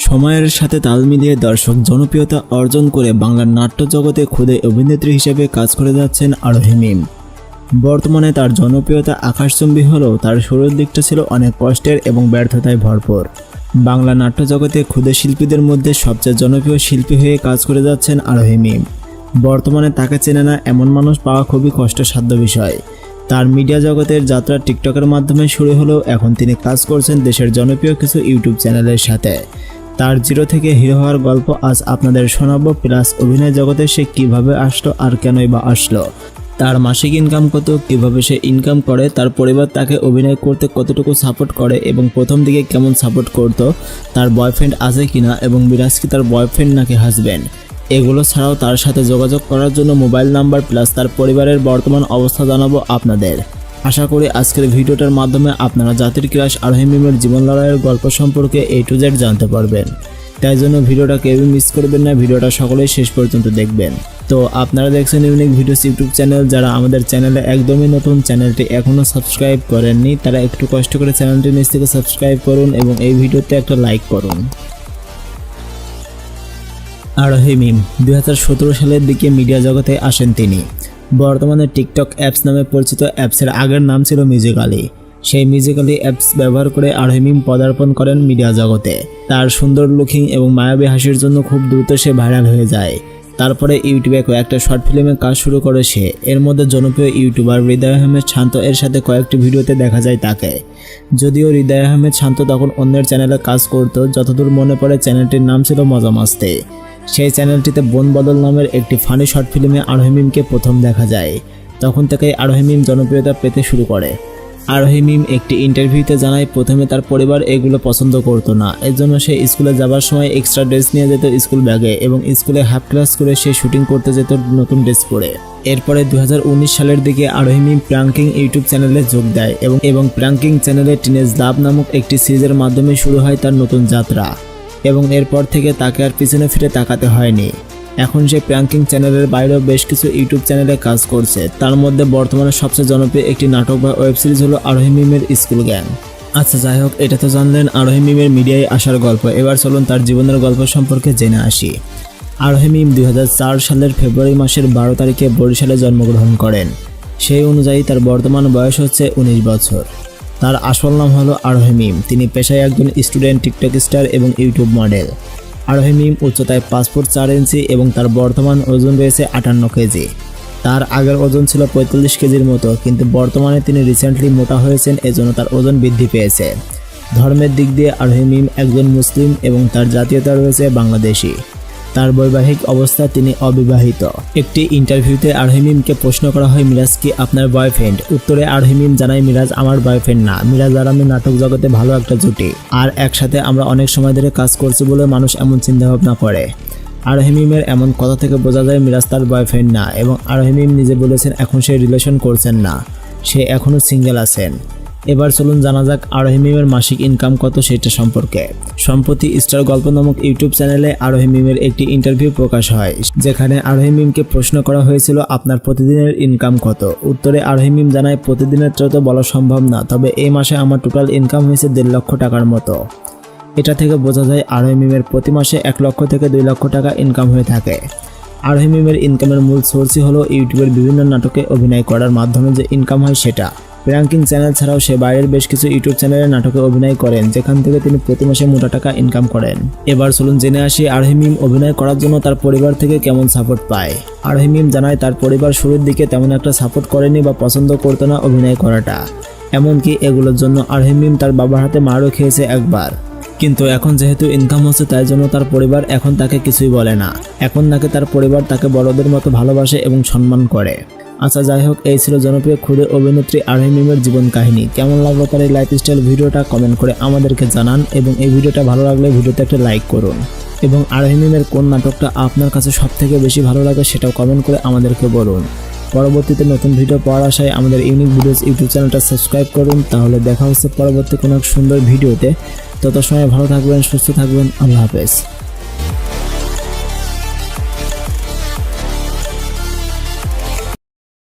সময়ের সাথে তাল মিলিয়ে দর্শক জনপ্রিয়তা অর্জন করে বাংলার নাট্য জগতে খুদে অভিনেত্রী হিসেবে কাজ করে যাচ্ছেন আরোহী মিম। বর্তমানে তার জনপ্রিয়তা আকাশচুম্বী হলেও তার শুরুর দিকটা ছিল অনেক কষ্টের এবং ব্যর্থতায় ভরপুর। বাংলা নাট্য জগতে ক্ষুদে শিল্পীদের মধ্যে সবচেয়ে জনপ্রিয় শিল্পী হয়ে কাজ করে যাচ্ছেন আরোহী মিম। বর্তমানে তাকে চেনে না এমন মানুষ পাওয়া খুবই কষ্টসাধ্য বিষয়। তার মিডিয়া জগতের যাত্রা টিকটকের মাধ্যমে শুরু হলেও এখন তিনি কাজ করছেন দেশের জনপ্রিয় কিছু ইউটিউব চ্যানেলের সাথে। তার জিরো থেকে হিরো হওয়ার গল্প আজ আপনাদের শোনাবো, প্লাস অভিনয় জগতে সে কিভাবে আসলো আর কেনই বা আসলো, তার মাসিক ইনকাম কত, কিভাবে সে ইনকাম করে, তার পরিবার তাকে অভিনয় করতে কতটুকু সাপোর্ট করে এবং প্রথম দিকে কেমন সাপোর্ট করত, তার বয়ফ্রেন্ড আছে কিনা এবং মিরাজ কি তার বয়ফ্রেন্ড নাকি হাজব্যান্ড, এগুলো ছাড়াও তার সাথে যোগাযোগ করার জন্য মোবাইল নাম্বার প্লাস তার পরিবারের বর্তমান অবস্থা জানাবো আপনাদের। আশা করি আজকের ভিডিওটার মাধ্যমে আপনারা জাতির ক্রাশ আরোহী মিমের জীবন লড়াইয়ের গল্প সম্পর্কে A to Z জানতে পারবেন। তাই জন্য ভিডিওটা কেউই মিস করবেন না, ভিডিওটা সকলেই শেষ পর্যন্ত দেখবেন। তো আপনারা দেখছেন ইউনিক ভিডিওস ইউটিউব চ্যানেল। যারা আমাদের চ্যানেলে একদমই নতুন, চ্যানেলটি এখনও সাবস্ক্রাইব করেননি, তারা একটু কষ্ট করে চ্যানেলটি নিচ থেকে সাবস্ক্রাইব করুন এবং এই ভিডিওতে একটা লাইক করুন। আরোহী মিম 2017 সালের দিকে মিডিয়া জগতে আসেন তিনি। বর্তমানে টিকটক অ্যাপস নামে পরিচিত অ্যাপসের আগের নাম ছিল মিউজিক্যালি। সেই মিউজিক্যালি অ্যাপস ব্যবহার করে আরোহী মিম পদার্পণ করেন মিডিয়া জগতে। তার সুন্দর লুকিং এবং মায়াবী হাসির জন্য খুব দ্রুত সে ভাইরাল হয়ে যায়। তারপরে ইউটিউবে কয়েকটা শর্ট ফিল্মে কাজ শুরু করে সে। এর মধ্যে জনপ্রিয় ইউটিউবার হৃদয় আহমেদ শান্ত এর সাথে কয়েকটি ভিডিওতে দেখা যায় তাকে। যদিও হৃদয় আহমেদ শান্ত তখন অন্যের চ্যানেলে কাজ করত, যতদূর মনে পড়ে চ্যানেলটির নাম ছিল মজা মাস্তি। সেই চ্যানেলটিতে বন বদল নামের একটি ফানি শর্ট ফিল্মে আরোহী মিমকে প্রথম দেখা যায়। তখন থেকেই আরোহী মিম জনপ্রিয়তা পেতে শুরু করে। আরোহী মিম একটি ইন্টারভিউতে জানায় প্রথমে তার পরিবার এগুলো পছন্দ করতো না, এর জন্য সে স্কুলে যাবার সময় এক্সট্রা ড্রেস নিয়ে যেত স্কুল ব্যাগে এবং স্কুলে হাফ ক্লাস করে সে শুটিং করতে যেত নতুন ড্রেস পরে। এরপরে 2019 সালের দিকে আরোহী মিম প্র্যাঙ্কিং ইউটিউব চ্যানেলে যোগ দেয় এবং প্র্যাঙ্কিং চ্যানেলে টিনেজ লাভ নামক একটি সিরিজের মাধ্যমে শুরু হয় তার নতুন যাত্রা এবং এরপর থেকে তাকে আর পিছনে ফিরে তাকাতে হয়নি। এখন সে প্র্যাঙ্কিং চ্যানেলের বাইরেও বেশ কিছু ইউটিউব চ্যানেলে কাজ করছে। তার মধ্যে বর্তমানে সবচেয়ে জনপ্রিয় একটি নাটক বা ওয়েব সিরিজ হলো আরোহী মিমের স্কুল গ্যাং। আচ্ছা যাই হোক, এটা তো জানলেন আরোহী মিমের মিডিয়ায় আসার গল্প। এবার চলুন তার জীবনের গল্প সম্পর্কে জেনে আসি। আরোহী মিম 2004 সালের ফেব্রুয়ারি মাসের 12 তারিখে বরিশালে জন্মগ্রহণ করেন। সেই অনুযায়ী তার বর্তমান বয়স হচ্ছে 19 বছর। তার আসল নাম হলো আরোহী মিম। তিনি পেশায় একজন স্টুডেন্ট, টিকটক স্টার এবং ইউটিউব মডেল। আরোহী মিম উচ্চতায় 5 ফুট 4 ইঞ্চি এবং তার বর্তমান ওজন রয়েছে 58 কেজি। তার আগের ওজন ছিল 45 কেজির মতো, কিন্তু বর্তমানে তিনি রিসেন্টলি মোটা হয়েছেন, এজন্য তার ওজন বৃদ্ধি পেয়েছে। ধর্মের দিক দিয়ে আরোহী মিম একজন মুসলিম এবং তার জাতীয়তা রয়েছে বাংলাদেশি। তার বৈবাহিক অবস্থা তিনি অবিবাহিত। একটি ইন্টারভিউতে আরোহী মিমকে প্রশ্ন করা হয় মিরাজ কি আপনার বয়ফ্রেন্ড? উত্তরে আরোহী মিম জানায় মিরাজ আমার বয়ফ্রেন্ড না, মিরাজ আর আমি নাটক জগতে ভালো একটা জুটি, আর একসাথে আমরা অনেক সময় ধরে কাজ করছি বলে মানুষ এমন চিন্তা ভাবনা করে। আরোহী মিমের এমন কথা থেকে বোঝা যায় মিরাজ তার বয়ফ্রেন্ড না এবং আরোহী মিম নিজে বলেছেন এখন সে রিলেশন করছেন না, সে এখনও সিঙ্গেল আছেন। এবার চলুন জানা যাক আরোহী মিমের মাসিক ইনকাম কত সেটা সম্পর্কে। সম্প্রতি স্টার গল্প নামক ইউটিউব চ্যানেলে আরোহী মিমের একটি ইন্টারভিউ প্রকাশ হয়, যেখানে আরোহী মিমকে প্রশ্ন করা হয়েছিল আপনার প্রতিদিনের ইনকাম কত। উত্তরে আরোহী মিম জানায় প্রতিদিনের তো বলা সম্ভব না, তবে এই মাসে আমার টোটাল ইনকাম হয়েছে 1.5 লক্ষ টাকার মতো। এটা থেকে বোঝা যায় আরোহী মিমের প্রতি মাসে 1 লক্ষ থেকে 2 লক্ষ টাকা ইনকাম হয়ে থাকে। আরোহী মিমের ইনকামের মূল সোর্সই হলো ইউটিউবের বিভিন্ন নাটকে অভিনয় করার মাধ্যমে যে ইনকাম হয় সেটা। প্র্যাঙ্কিং চ্যানেল ছাড়াও সে বাইরের বেশ কিছু ইউটিউব চ্যানেলে নাটকে অভিনয় করেন, যেখান থেকে তিনি প্রতি মাসে মোটা টাকা ইনকাম করেন। এবার চলুন জেনে আসি আরোহী মিম অভিনয় করার জন্য তার পরিবার থেকে কেমন সাপোর্ট পায়। আরোহী মিম জানায় তার পরিবার শুরুর দিকে তেমন একটা সাপোর্ট করেনি বা পছন্দ করতো না অভিনয় করাটা। এমনকি এগুলোর জন্য আরোহী মিম তার বাবার হাতে মারও খেয়েছে একবার। কিন্তু এখন যেহেতু ইনকাম হচ্ছে তাই জন্য তার পরিবার এখন তাকে কিছুই বলে না। এখন নাকি তার পরিবার তাকে বড়দের মতো ভালোবাসে এবং সম্মান করে। আচ্ছা যাই হোক, এই ছিল জনপ্রিয় ক্ষুদে অভিনেত্রী আরোহী মিমের জীবন কাহিনী। কেমন লাগলো তার এই লাইফস্টাইল ভিডিওটা কমেন্ট করে আমাদেরকে জানান এবং এই ভিডিওটা ভালো লাগলে ভিডিওতে একটা লাইক করুন এবং আরোহী মিমের কোন নাটকটা আপনার কাছে সবথেকে বেশি ভালো লাগে সেটাও কমেন্ট করে আমাদেরকে বলুন। পরবর্তীতে নতুন ভিডিও পাওয়ার আশায় আমাদের ইউনিক ভিডিওস ইউটিউব চ্যানেলটা সাবস্ক্রাইব করুন। তাহলে দেখা হচ্ছে পরবর্তী কোনো সুন্দর ভিডিওতে। তত সময় ভালো থাকবেন, সুস্থ থাকবেন। আল্লাহ হাফেজ।